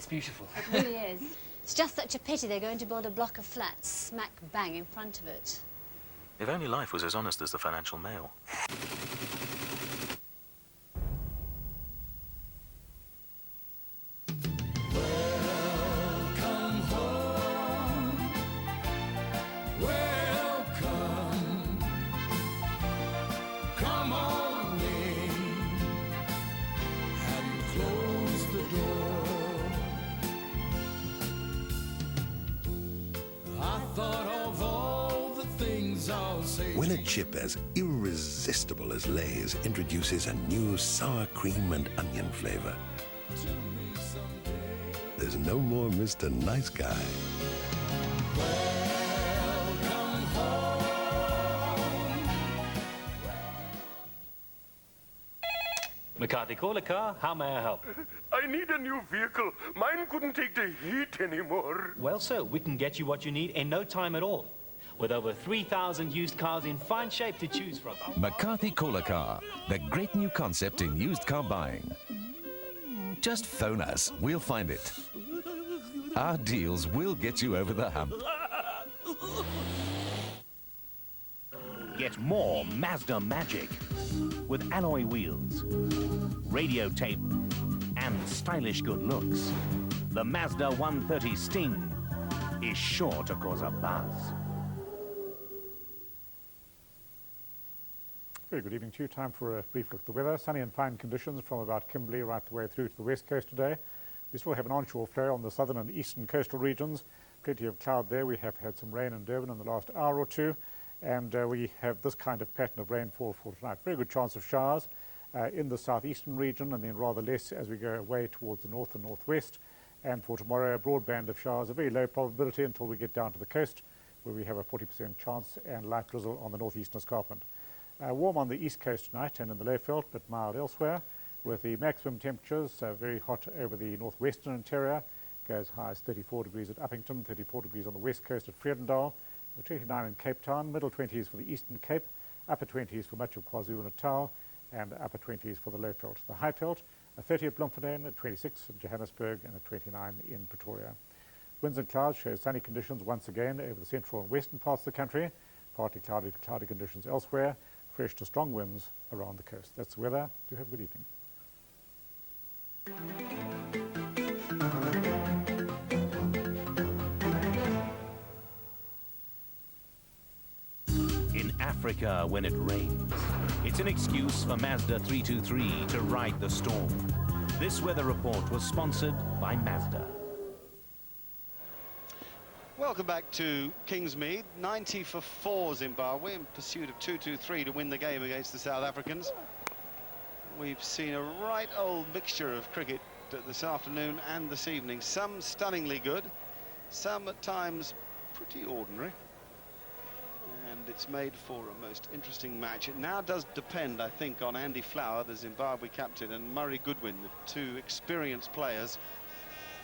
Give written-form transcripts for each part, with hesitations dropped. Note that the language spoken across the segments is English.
It's beautiful. It really is. It's just such a pity they're going to build a block of flats smack bang in front of it. If only life was as honest as the Financial Mail. When a chip as irresistible as Lay's introduces a new sour cream and onion flavor, there's no more Mr. Nice Guy. McCarthy, call a car. How may I help? I need a new vehicle. Mine couldn't take the heat anymore. Well, sir, we can get you what you need in no time at all. With over 3,000 used cars in fine shape to choose from. McCarthy Call a Car, the great new concept in used car buying. Just phone us, we'll find it. Our deals will get you over the hump. Get more Mazda magic with alloy wheels, radio tape, and stylish good looks. The Mazda 130 Sting is sure to cause a buzz. Very good evening to you. Time for a brief look at the weather. Sunny and fine conditions from about Kimberley right the way through to the west coast today. We still have an onshore flow on the southern and eastern coastal regions. Plenty of cloud there. We have had some rain in Durban in the last hour or two, and we have this kind of pattern of rainfall for tonight. Very good chance of showers in the southeastern region, and then rather less as we go away towards the north and northwest. And for tomorrow, a broad band of showers, a very low probability until we get down to the coast, where we have a 40% chance, and light drizzle on the northeastern escarpment. Warm on the east coast tonight and in the Lowveld, but mild elsewhere, with the maximum temperatures very hot over the northwestern interior. Goes high as 34 degrees at Uppington, 34 degrees on the west coast at Vredendal, 29 in Cape Town, middle 20s for the Eastern Cape, upper 20s for much of KwaZulu-Natal, and upper 20s for the Lowveld. The Highveld, 30 at Bloemfontein, at 26 at Johannesburg, and at 29 in Pretoria. Winds and clouds show sunny conditions once again over the central and western parts of the country, partly cloudy to cloudy conditions elsewhere, fresh to strong winds around the coast. That's the weather. Do have a good evening. In Africa, when it rains, it's an excuse for Mazda 323 to ride the storm. This weather report was sponsored by Mazda. Welcome back to Kingsmead. 90 for 4 Zimbabwe in pursuit of 2-2-3 to win the game against the South Africans. We've seen a right old mixture of cricket this afternoon and this evening. Some stunningly good, some at times pretty ordinary. And it's made for a most interesting match. It now does depend, I think, on Andy Flower, the Zimbabwe captain, and Murray Goodwin, the two experienced players.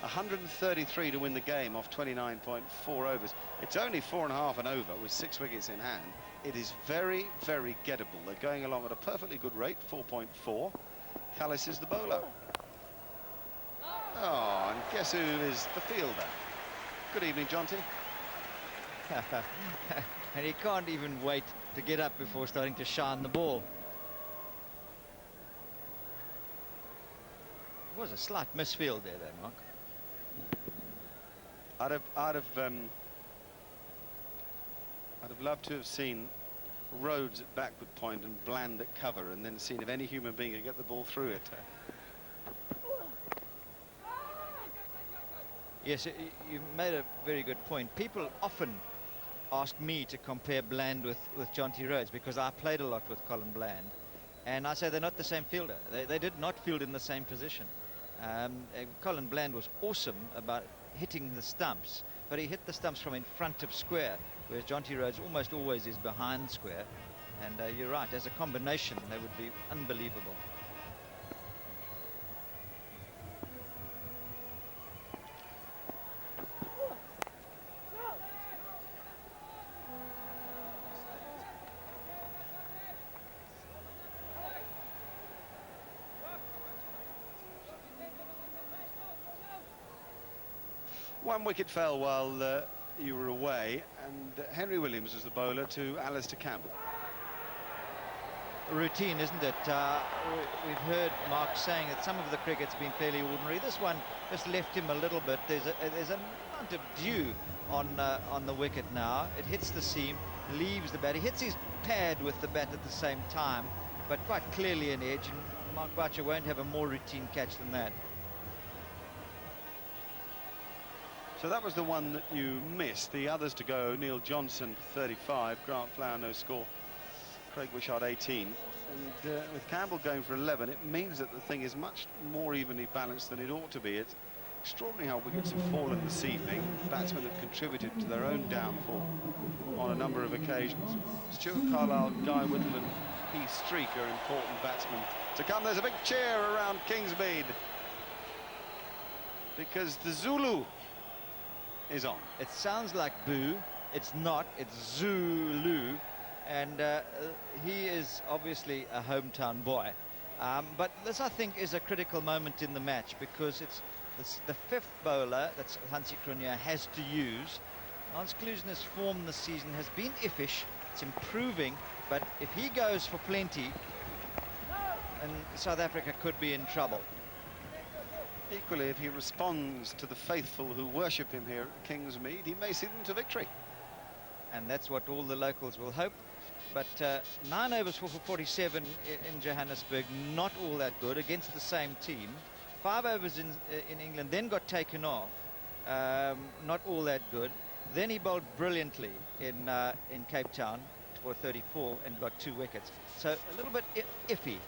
133 to win the game off 29.4 overs. It's only 4.5 and over with 6 wickets in hand. It is very, very gettable. They're going along at a perfectly good rate, 4.4. Callis is the bowler. Oh, and guess who is the fielder? Good evening, Jonty. And he can't even wait to get up before starting to shine the ball. It was a slight misfield there, though, Mark. I'd have loved to have seen Rhodes at backward point and Bland at cover, and then seen if any human being could get the ball through it. Yes, you made a very good point. People often ask me to compare Bland with Jonty Rhodes, because I played a lot with Colin Bland, and I say they're not the same fielder. They did not field in the same position. Colin Bland was awesome about hitting the stumps, but he hit the stumps from in front of square, whereas Jonty Rhodes almost always is behind square. And you're right, as a combination they would be unbelievable. One wicket fell while you were away, and Henry Williams was the bowler to Alistair Campbell. Routine, isn't it? We've heard Mark saying that some of the cricket's been fairly ordinary. This one just left him a little bit. There's an amount of dew on the wicket now. It hits the seam, leaves the bat. He hits his pad with the bat at the same time, but quite clearly an edge, and Mark Boucher won't have a more routine catch than that. So that was the one that you missed. The others to go: Neil Johnson 35, Grant Flower no score, Craig Wishart 18, and with Campbell going for 11, it means that the thing is much more evenly balanced than it ought to be. It's extraordinary how wickets have fallen this evening. Batsmen have contributed to their own downfall on a number of occasions. Stuart Carlisle, Guy Whittle and Heath Streak are important batsmen to come. There's a big cheer around Kingsmead because the Zulu is on. It sounds like boo. It's not. It's Zulu. And he is obviously a hometown boy. But this, I think, is a critical moment in the match because it's the fifth bowler that Hansie Cronje has to use. Lance Klusener's form this season has been iffish. It's improving, but if he goes for plenty, then South Africa could be in trouble. Equally, if he responds to the faithful who worship him here at Kingsmead, he may see them to victory. And that's what all the locals will hope. But 9 overs for 47 in Johannesburg, not all that good against the same team. 5 overs in England, then got taken off, not all that good. Then he bowled brilliantly in Cape Town for 34 and got 2 wickets. So a little bit iffy